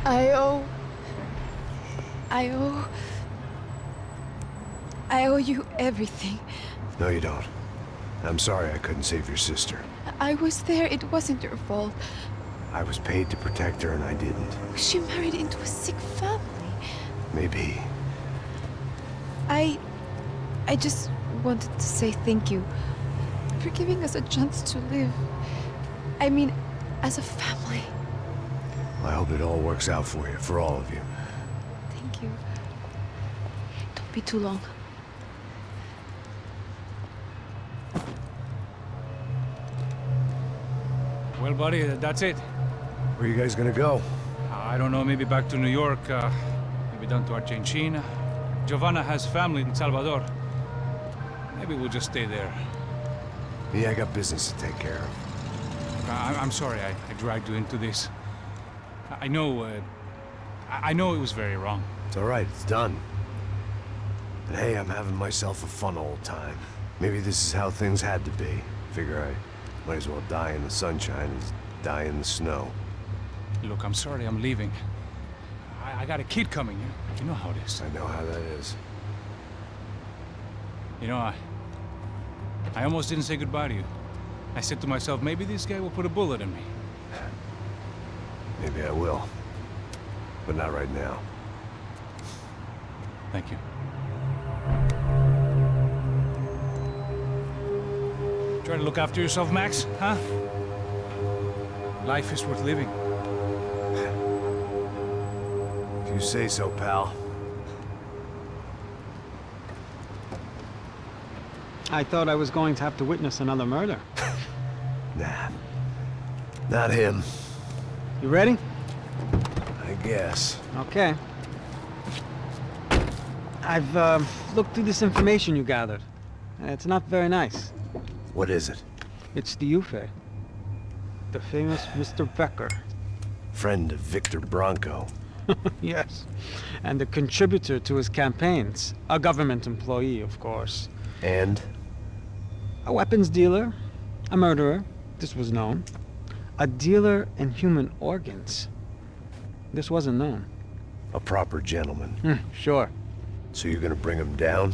I owe you everything. No, you don't. I'm sorry I couldn't save your sister. I was there. It wasn't your fault. I was paid to protect her and I didn't. She married into a sick family. Maybe. I just wanted to say thank you for giving us a chance to live. I mean, as a family. I hope it all works out for you, for all of you. Thank you. Don't be too long. Well, buddy, that's it. Where are you guys gonna go? I don't know, maybe back to New York, maybe down to Argentina. Giovanna has family in Salvador. Maybe we'll just stay there. Me, I got business to take care of. I'm sorry I dragged you into this. I know it was very wrong. It's all right, it's done. And hey, I'm having myself a fun old time. Maybe this is how things had to be. Figure I might as well die in the sunshine as die in the snow. Look, I'm sorry I'm leaving. I got a kid coming. You know how it is. I know how that is. You know, I almost didn't say goodbye to you. I said to myself, maybe this guy will put a bullet in me. Maybe I will. But not right now. Thank you. Try to look after yourself, Max, huh? Life is worth living. If you say so, pal. I thought I was going to have to witness another murder. Nah. Not him. You ready? I guess. Okay. I've looked through this information you gathered. It's not very nice. What is it? It's the UFE. The famous Mr. Becker. Friend of Victor Bronco. Yes. And a contributor to his campaigns. A government employee, of course. And? A weapons dealer. A murderer. This was known. A dealer in human organs. This wasn't known. A proper gentleman. Sure. So you're gonna bring him down?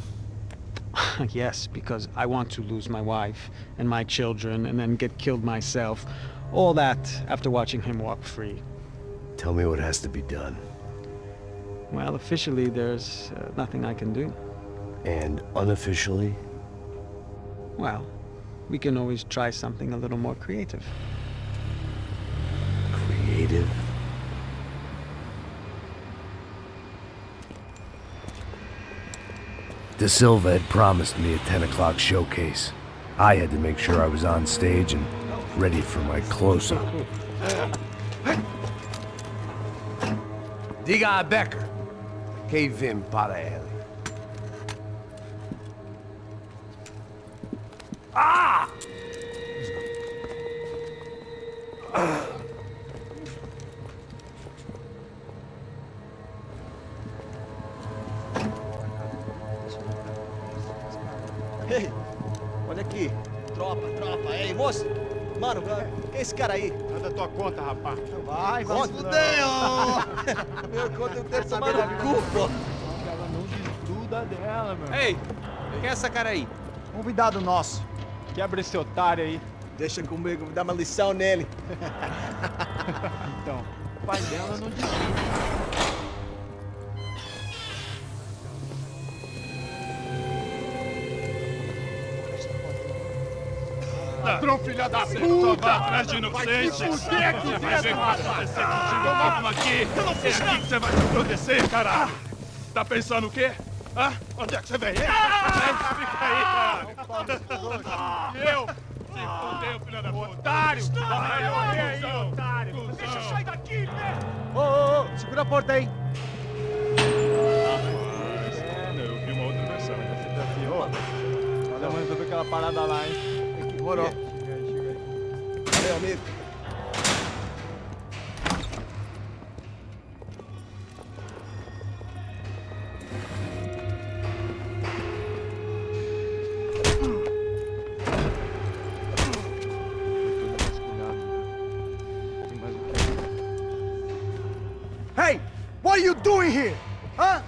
Yes, because I want to lose my wife and my children and then get killed myself. All that after watching him walk free. Tell me what has to be done. Well, officially, there's nothing I can do. And unofficially? Well, we can always try something a little more creative. Creative? De Silva had promised me a 10 o'clock showcase. I had to make sure I was on stage and ready for my close-up. Diga a Becker. Que vim para ele. Ah! Ei, olha aqui. Tropa. Ei, moço. Mano, quem é esse cara aí? Nada tua conta, rapaz. Vai fudeu! Meu conta eu tenho tomar no cu, pô. Ela não desgruda dela, meu. Ei, quem é essa cara aí? Convidado nosso. Quebra esse otário aí. Deixa comigo, me dá uma lição nele. Então, o pai dela não desgruda. Ladrão, filha da puta! Vai atrás de inocentes! Por que vai ver o que vai acontecer contigo mesmo aqui? É aqui que você vai se proteger, caralho! Tá pensando o quê? Hã? Onde é que você vem? Fica aí, caralho! E eu? Se fodeu, filha da puta! Otário! Vai morrer aí, otário! Deixa eu sair daqui, né? Ô, segura a porta aí. Eu vi uma outra versão. Você desafiou? Olha, mãe, resolver aquela parada lá, hein? Demorou. Chega aí. Valeu, amigo. What are you doing here? Huh?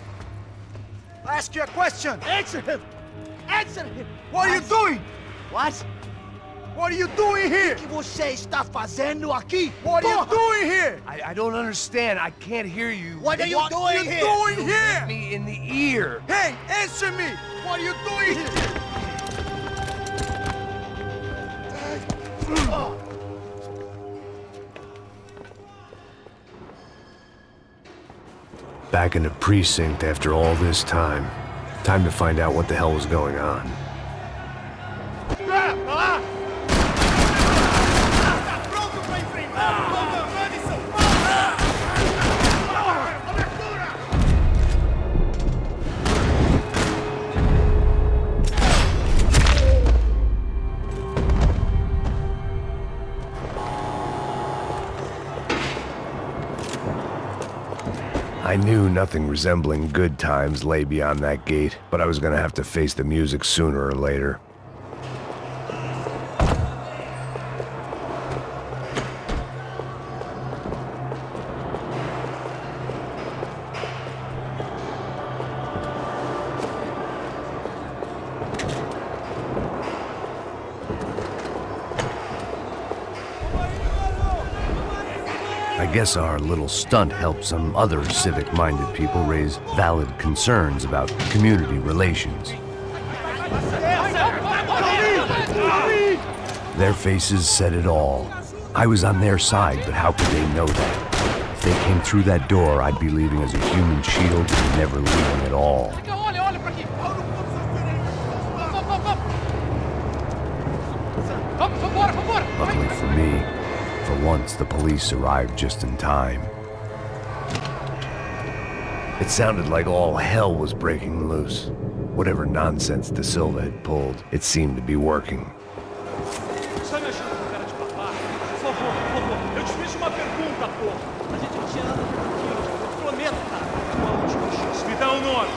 I ask you a question. Answer him! Answer him! What are you doing? What? What are you doing here? O que você está fazendo aqui? What are you doing here? I don't understand. I can't hear you. What are you doing here? You hit me in the ear. Hey, answer me! What are you doing here? Back in the precinct after all this time. Time to find out what the hell was going on. I knew nothing resembling good times lay beyond that gate, but I was gonna have to face the music sooner or later. I guess our little stunt helped some other civic-minded people raise valid concerns about community relations. Their faces said it all. I was on their side, but how could they know that? If they came through that door, I'd be leaving as a human shield and never leaving at all. Luckily for me, for once, the police arrived just in time. It sounded like all hell was breaking loose. Whatever nonsense De Silva had pulled, it seemed to be working. Sai me ajudando com cara de papá. Por favor, por favor. Eu te fiz uma pergunta, porra. A gente não tinha nada tranquilo. Eu prometo, cara. Uma última chance. Me dá um nome.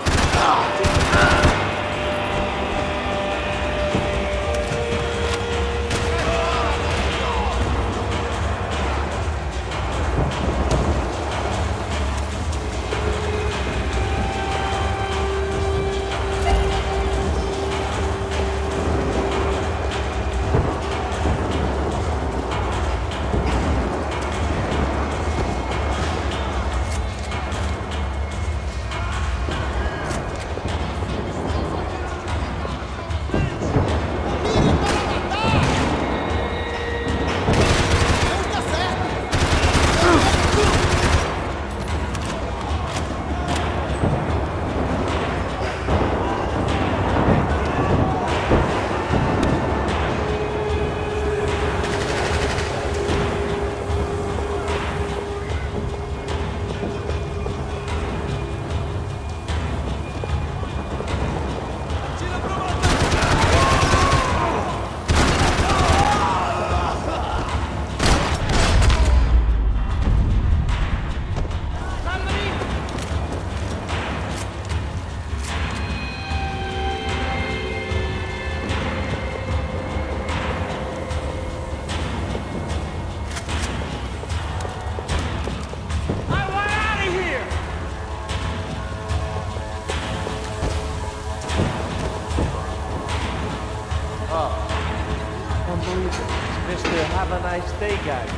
Mister, have a nice day, guys.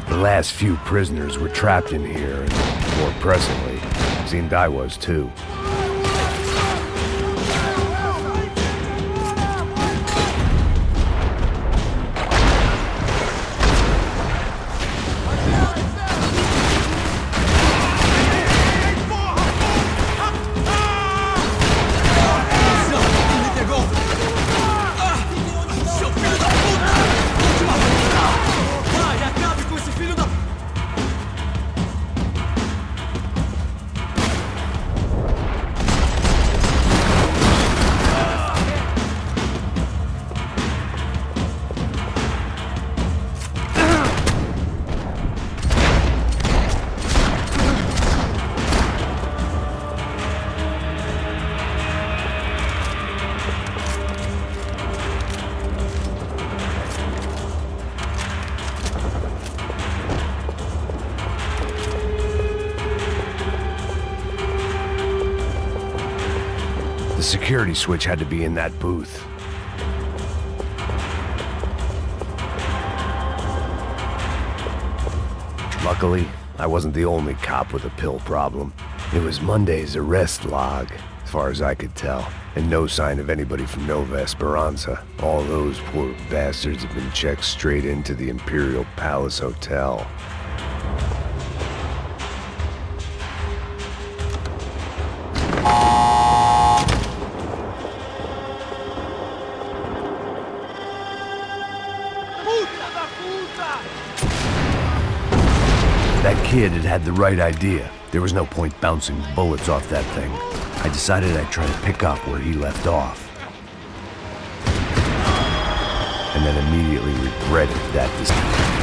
The last few prisoners were trapped in here, and more pressingly, seemed I was too. The security switch had to be in that booth. Luckily, I wasn't the only cop with a pill problem. It was Monday's arrest log, as far as I could tell, and no sign of anybody from Nova Esperanza. All those poor bastards had been checked straight into the Imperial Palace Hotel. That kid had the right idea. There was no point bouncing bullets off that thing. I decided I'd try to pick up where he left off. And then immediately regretted that decision.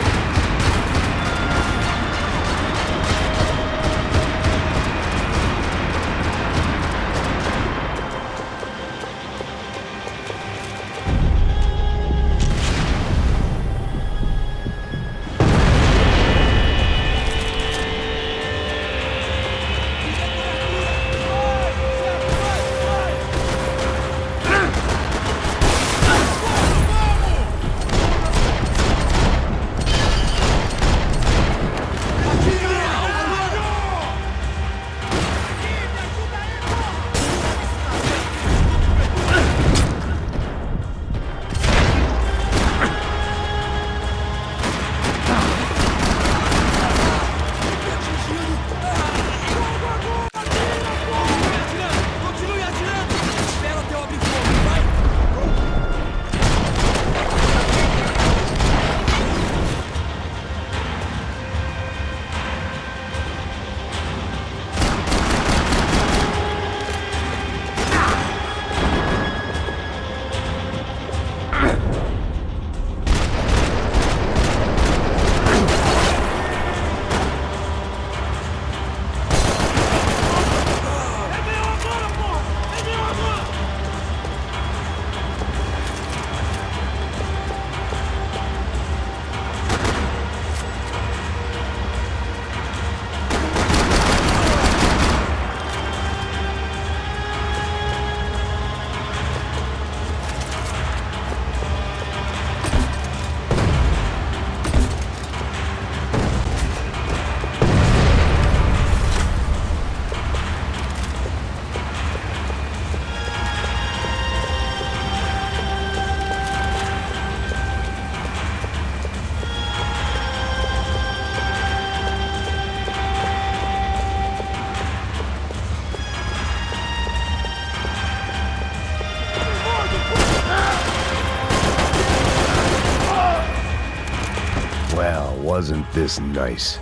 Wasn't this nice?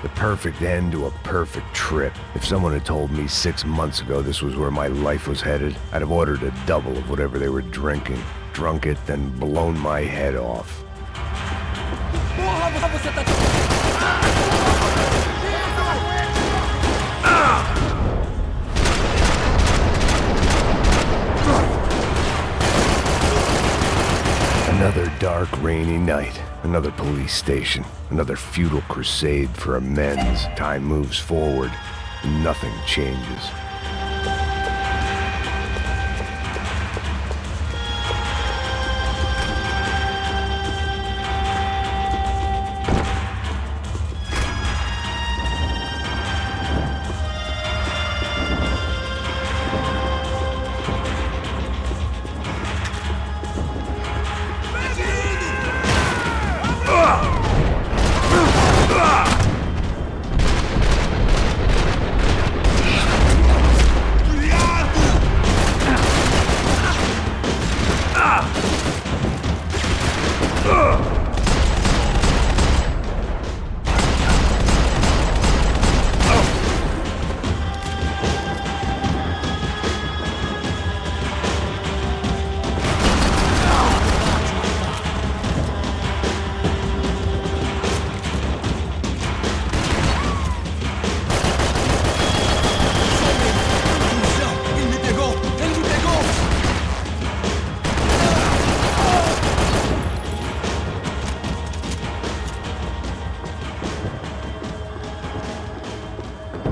The perfect end to a perfect trip. If someone had told me 6 months ago this was where my life was headed, I'd have ordered a double of whatever they were drinking, drunk it, then blown my head off. Another dark, rainy night. Another police station. Another futile crusade for amends. Time moves forward. Nothing changes.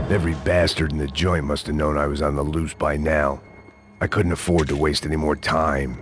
Every bastard in the joint must have known I was on the loose by now. I couldn't afford to waste any more time.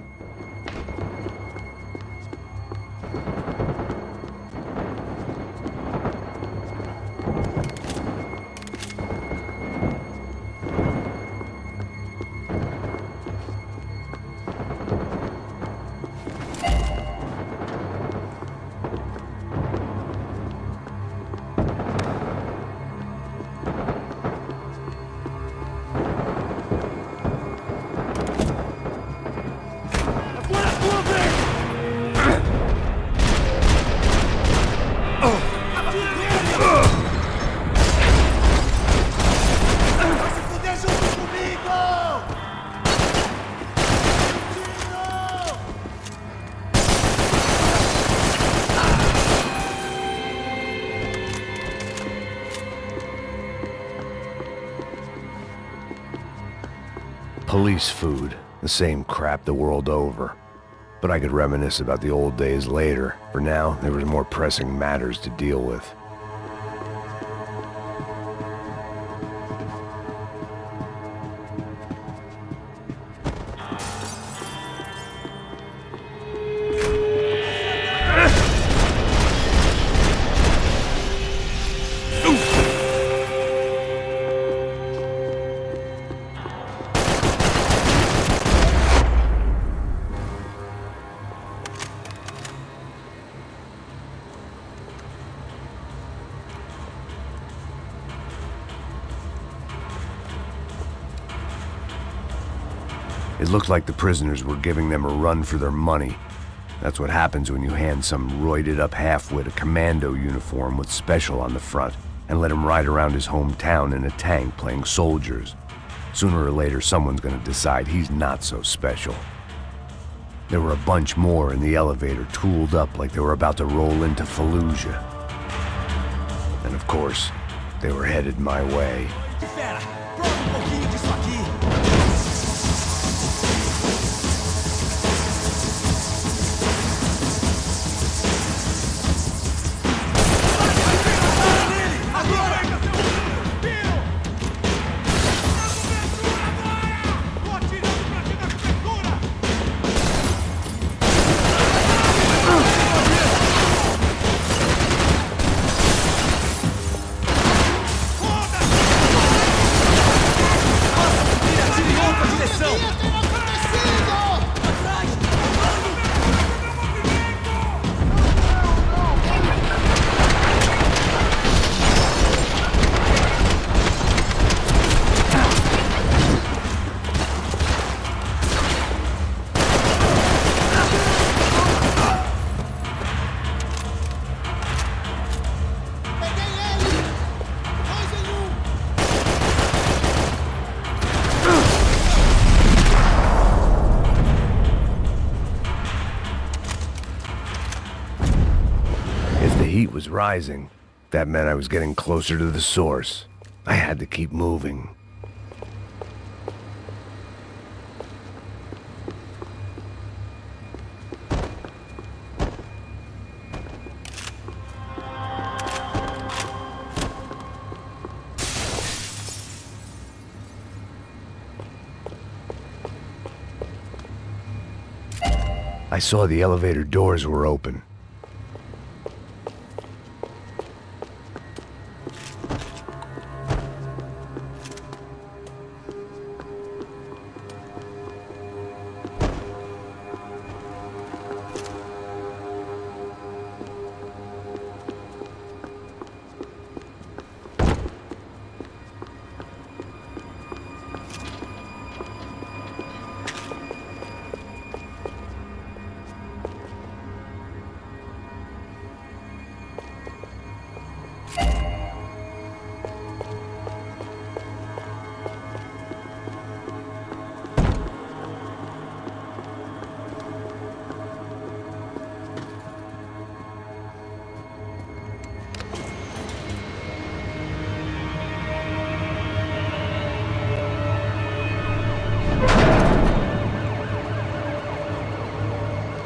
Police food, the same crap the world over. But I could reminisce about the old days later. For now, there was more pressing matters to deal with. It looked like the prisoners were giving them a run for their money. That's what happens when you hand some roided-up halfwit a commando uniform with special on the front and let him ride around his hometown in a tank playing soldiers. Sooner or later, someone's gonna decide he's not so special. There were a bunch more in the elevator, tooled up like they were about to roll into Fallujah. And of course, they were headed my way. Heat was rising. That meant I was getting closer to the source. I had to keep moving. I saw the elevator doors were open.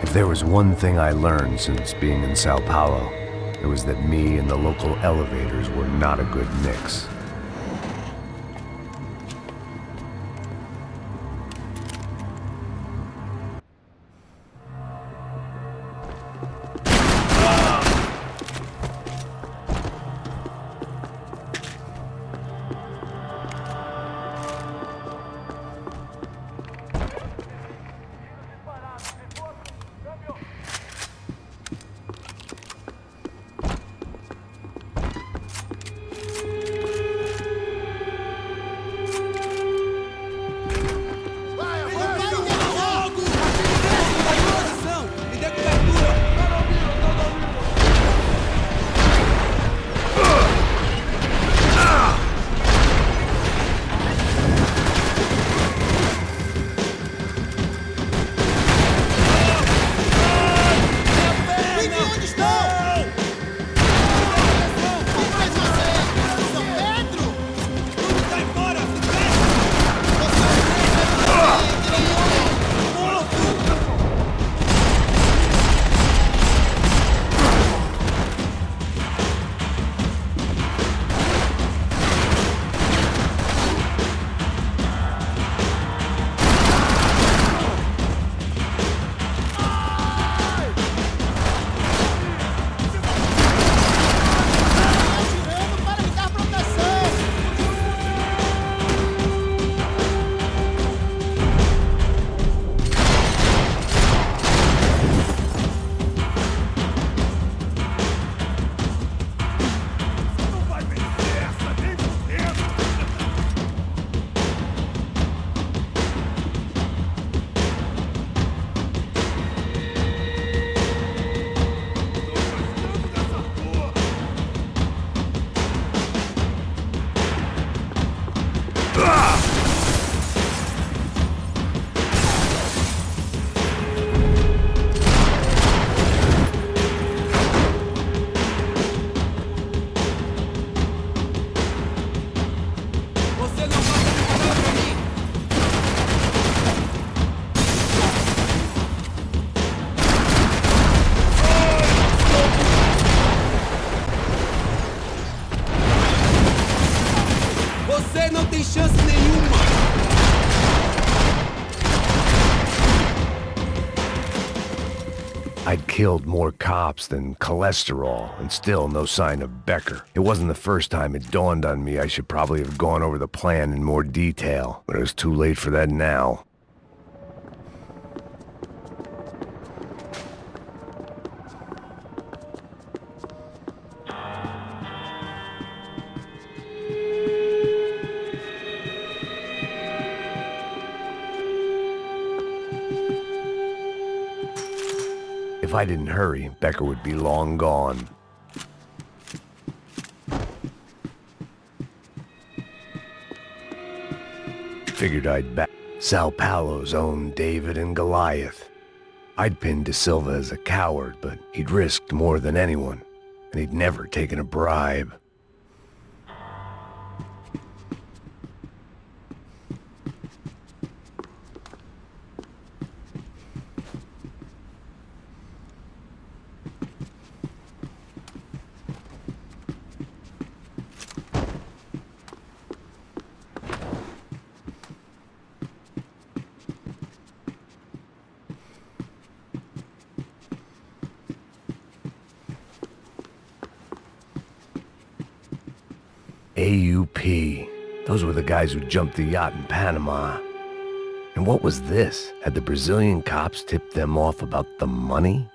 If there was one thing I learned since being in Sao Paulo, it was that me and the local elevators were not a good mix. I'd killed more cops than cholesterol, and still no sign of Becker. It wasn't the first time it dawned on me I should probably have gone over the plan in more detail, but it was too late for that now. If I didn't hurry, Becker would be long gone. Figured I'd back Sao Paulo's own David and Goliath. I'd pinned De Silva as a coward, but he'd risked more than anyone, and he'd never taken a bribe. AUP. Those were the guys who jumped the yacht in Panama. And what was this? Had the Brazilian cops tipped them off about the money?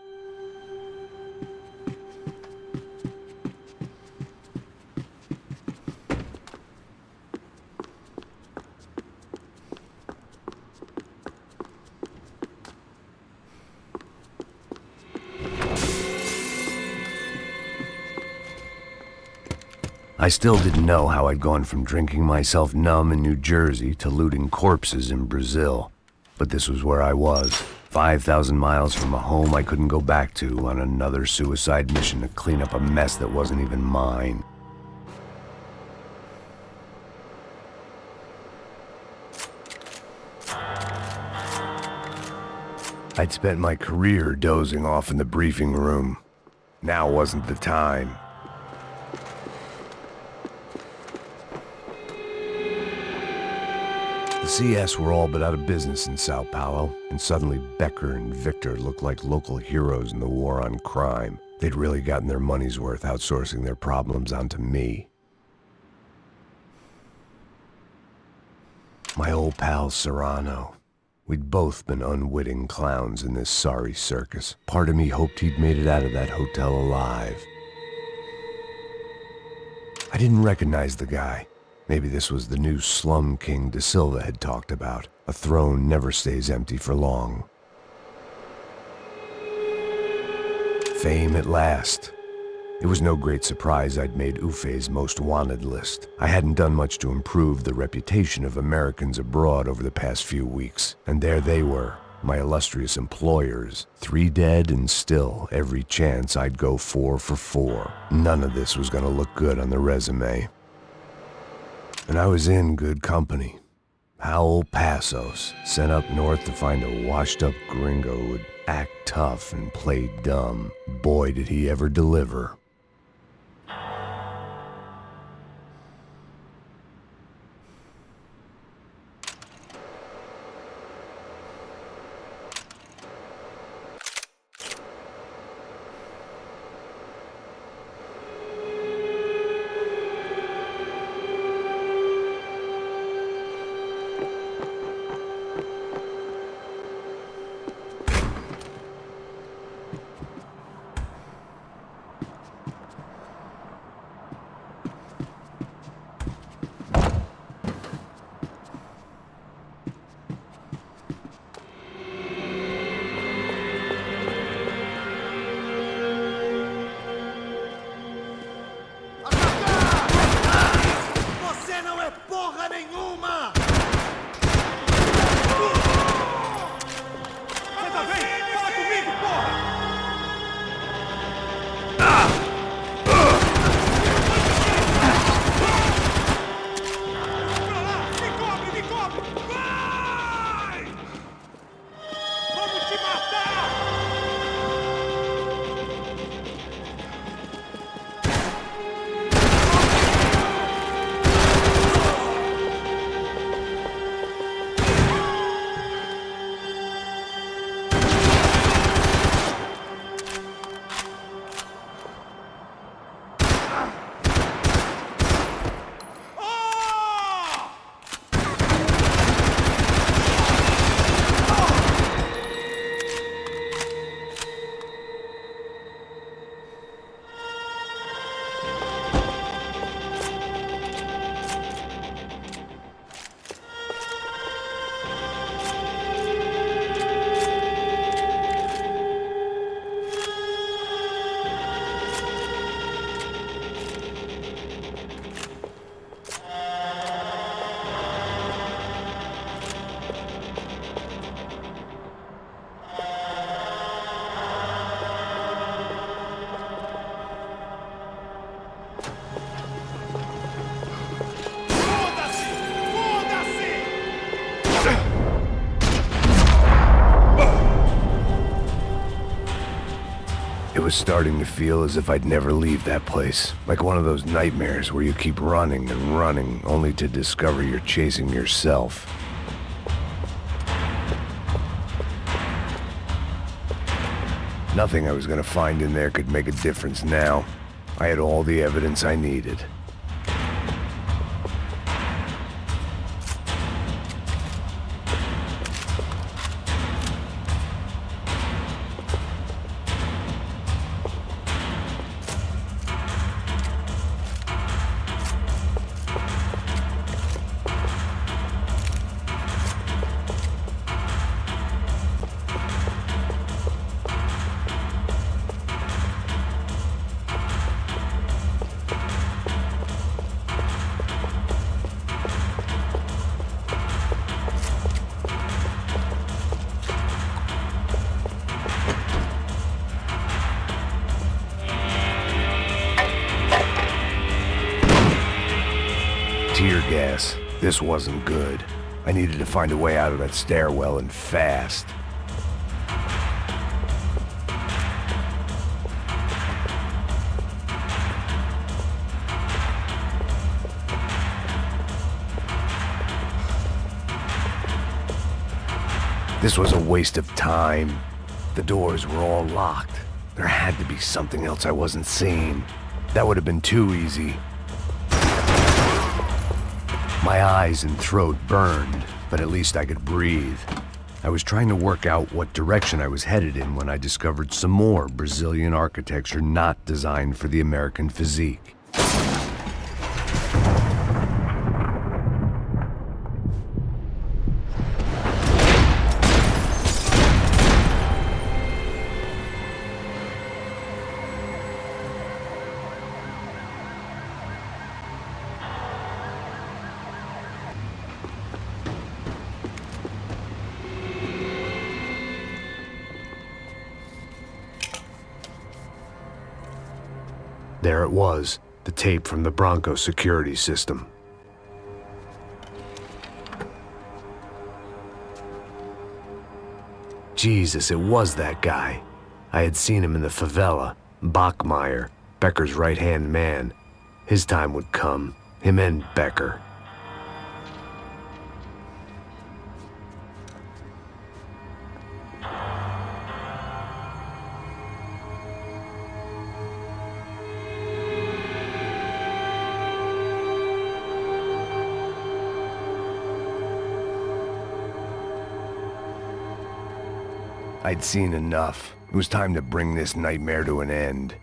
I still didn't know how I'd gone from drinking myself numb in New Jersey to looting corpses in Brazil. But this was where I was, 5,000 miles from a home I couldn't go back to, on another suicide mission to clean up a mess that wasn't even mine. I'd spent my career dozing off in the briefing room. Now wasn't the time. The CS were all but out of business in Sao Paulo, and suddenly Becker and Victor looked like local heroes in the war on crime. They'd really gotten their money's worth outsourcing their problems onto me. My old pal Serrano. We'd both been unwitting clowns in this sorry circus. Part of me hoped he'd made it out of that hotel alive. I didn't recognize the guy. Maybe this was the new slum king De Silva had talked about. A throne never stays empty for long. Fame at last. It was no great surprise I'd made Ufe's most wanted list. I hadn't done much to improve the reputation of Americans abroad over the past few weeks, and there they were, my illustrious employers. 3 dead, and still every chance I'd go 4 for 4. None of this was gonna look good on the resume. And I was in good company. Howell Passos, sent up north to find a washed-up gringo who would act tough and play dumb. Boy, did he ever deliver. was starting to feel as if I'd never leave that place. Like one of those nightmares where you keep running and running, only to discover you're chasing yourself. Nothing I was gonna find in there could make a difference now. I had all the evidence I needed. Tear gas. This wasn't good. I needed to find a way out of that stairwell, and fast. This was a waste of time. The doors were all locked. There had to be something else I wasn't seeing. That would have been too easy. My eyes and throat burned, but at least I could breathe. I was trying to work out what direction I was headed in when I discovered some more Brazilian architecture not designed for the American physique. There it was, the tape from the Bronco security system. Jesus, it was that guy. I had seen him in the favela, Bachmeyer, Becker's right-hand man. His time would come, him and Becker. I'd seen enough. It was time to bring this nightmare to an end.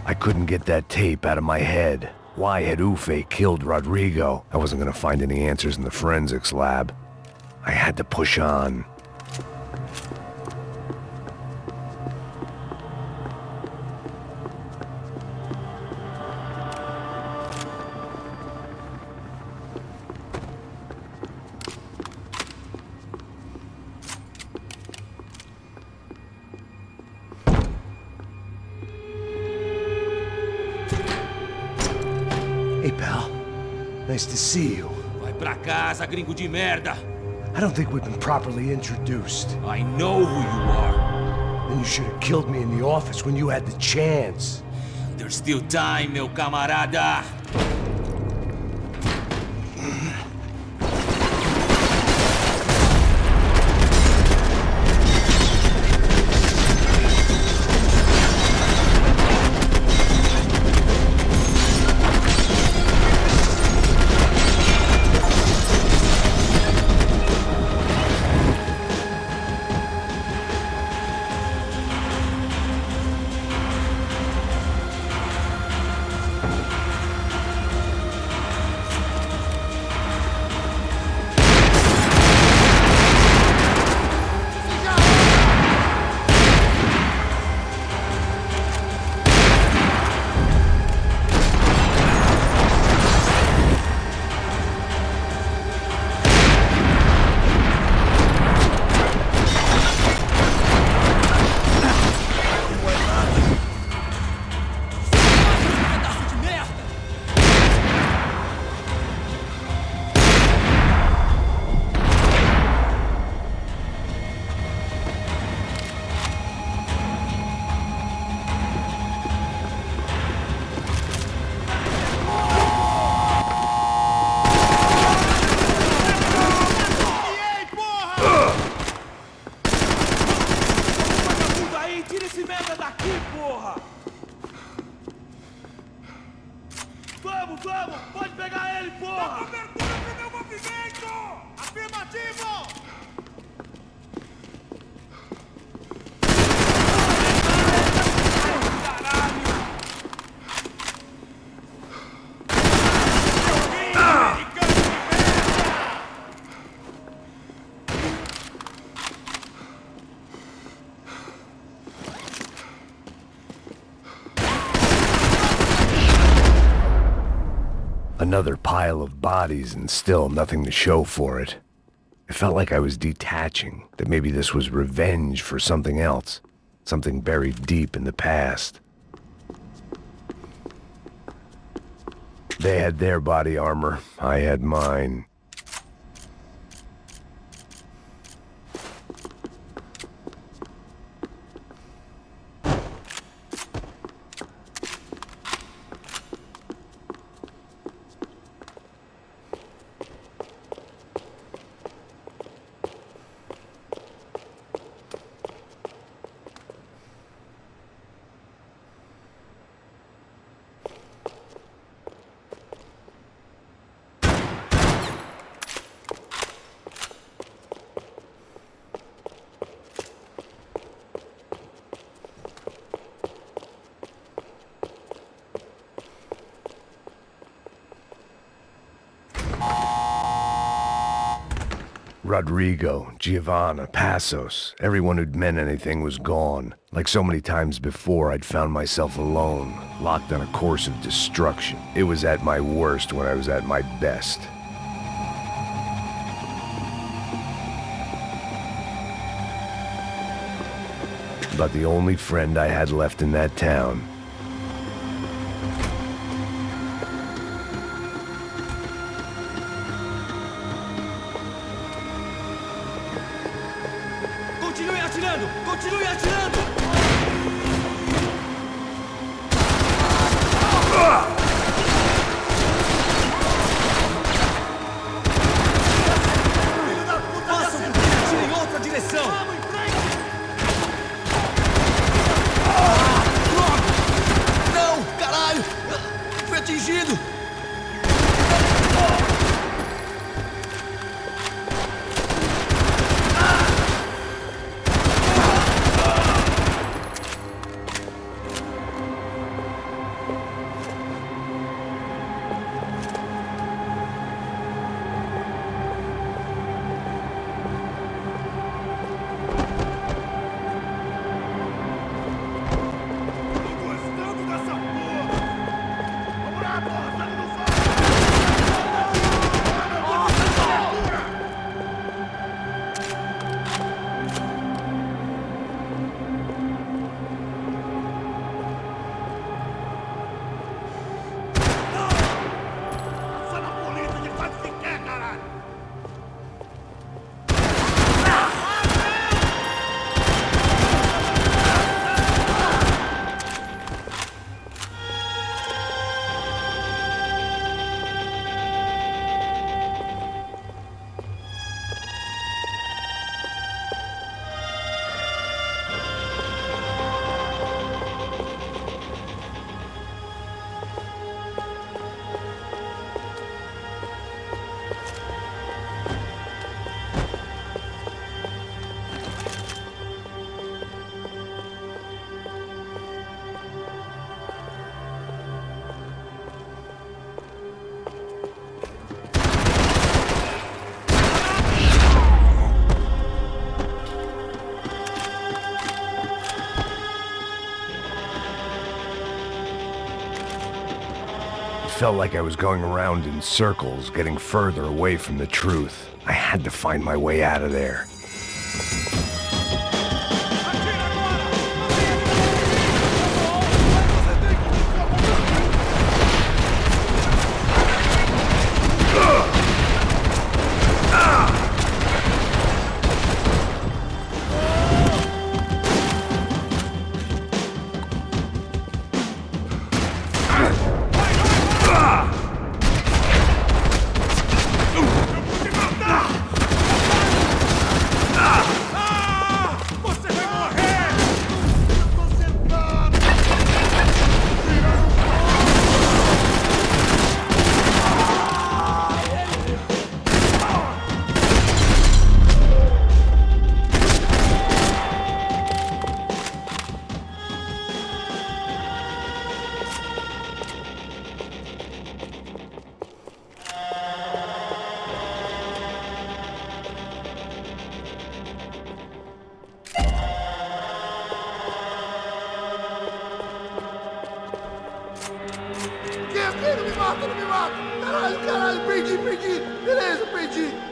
I couldn't get that tape out of my head. Why had Ufe killed Rodrigo? I wasn't gonna find any answers in the forensics lab. I had to push on. Nice to see you. Vai pra casa, gringo de merda. I don't think we've been properly introduced. I know who you are. Then you should have killed me in the office when you had the chance. There's still time, meu camarada. Another pile of bodies and still nothing to show for it. It felt like I was detaching, that maybe this was revenge for something else, something buried deep in the past. They had their body armor, I had mine. Rodrigo, Giovanna, Passos, everyone who'd meant anything was gone. Like so many times before, I'd found myself alone, locked on a course of destruction. It was at my worst when I was at my best. But the only friend I had left in that town. Continue atirando! Continue atirando! Façam com que atire em outra direção! Não! Caralho! Fui atingido! felt like I was going around in circles, getting further away from the truth. I had to find my way out of there. Não me mata! Caralho, perdi! Beleza, perdi!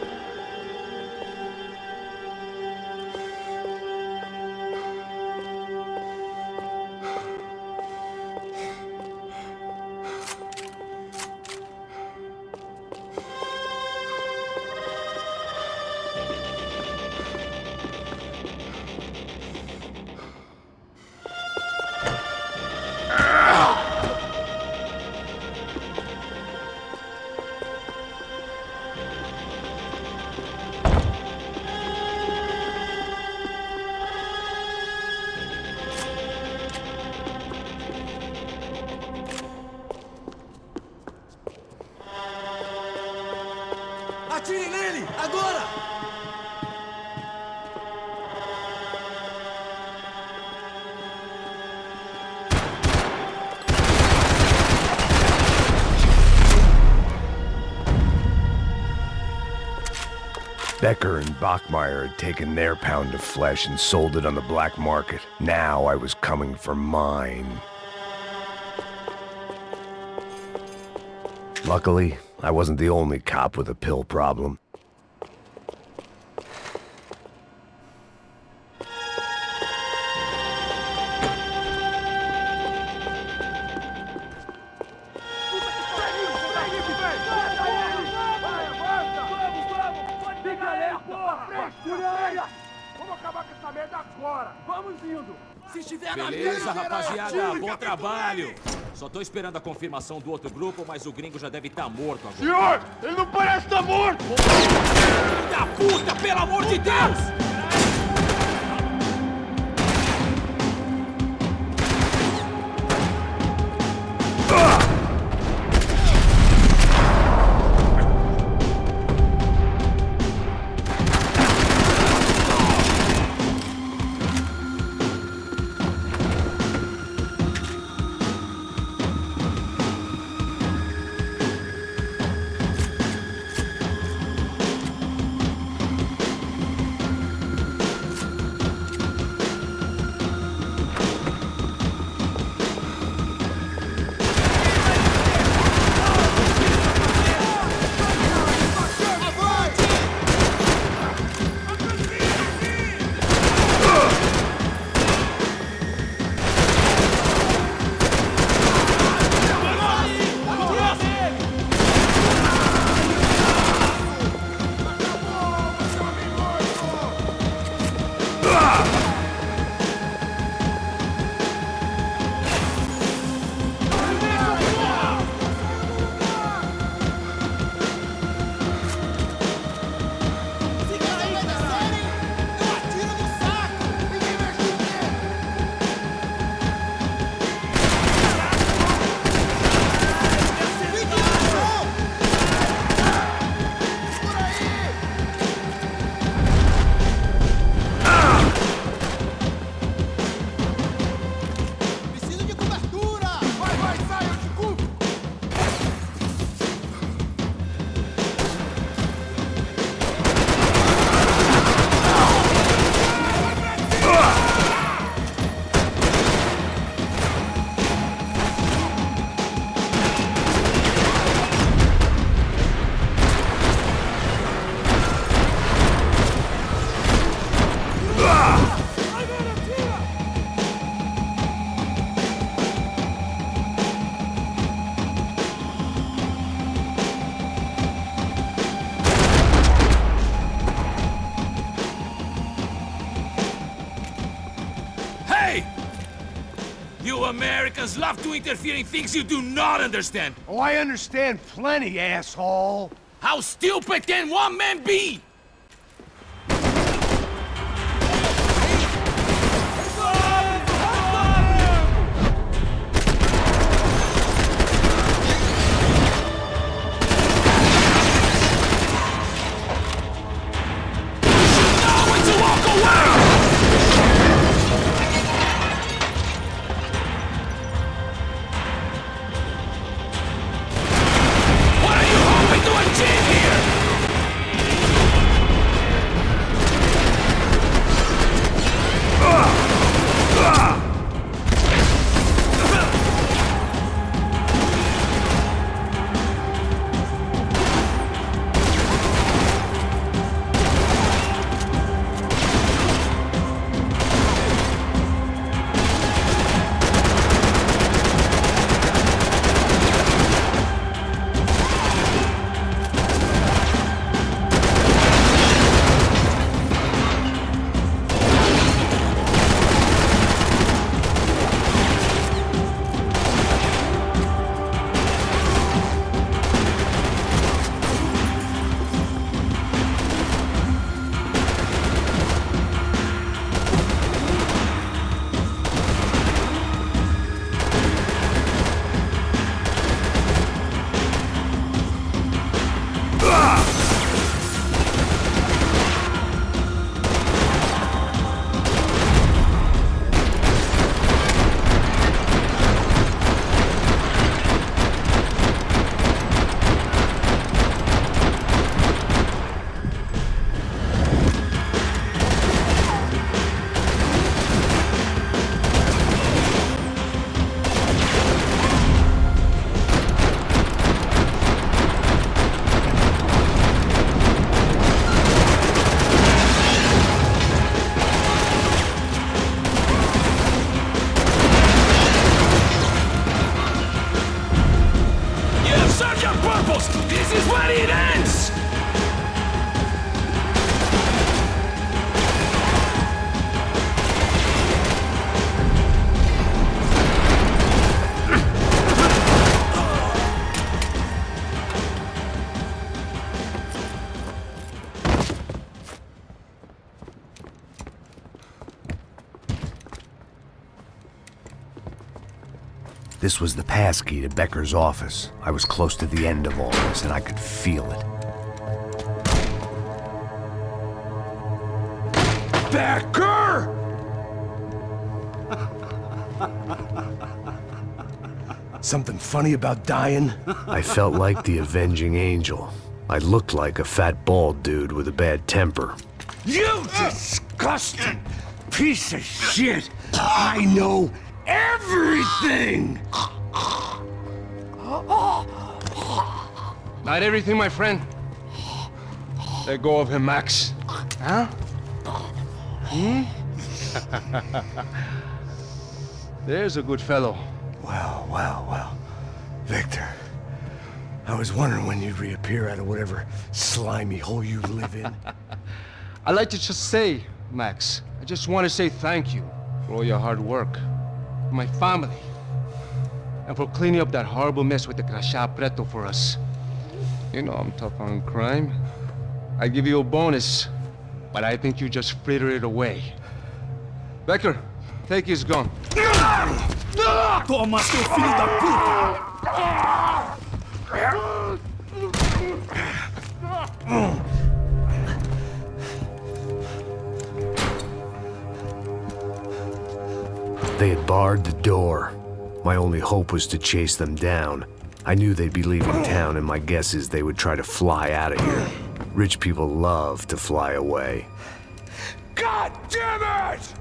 Atire nele! Agora! Becker and Bachmeyer had taken their pound of flesh and sold it on the black market. Now I was coming for mine. Luckily, I wasn't the only cop with a pill problem. Beleza, rapaziada, bom trabalho! Só tô esperando a confirmação do outro grupo, mas o gringo já deve estar morto agora. Senhor, ele não parece estar morto! Filho da puta, pelo amor de Deus! Americans love to interfere in things you do not understand. Oh, I understand plenty, asshole. How stupid can one man be? This is where it ends! This was the passkey to Becker's office. I was close to the end of all this, and I could feel it. Becker! Something funny about dying? I felt like the avenging angel. I looked like a fat bald dude with a bad temper. You disgusting piece of shit! I know everything! Not everything, my friend. Let go of him, Max. Huh? Hmm? There's a good fellow. Well. Victor, I was wondering when you'd reappear out of whatever slimy hole you live in. I'd like to just say, Max, I just want to say thank you for all your hard work. My family, and for cleaning up that horrible mess with the Crachá Preto for us. You know I'm tough on crime. I give you a bonus, but I think you just fritter it away. Becker, take his gun. Toma, seu filho da puta! They had barred the door. My only hope was to chase them down. I knew they'd be leaving town, and my guess is they would try to fly out of here. Rich people love to fly away. God damn it!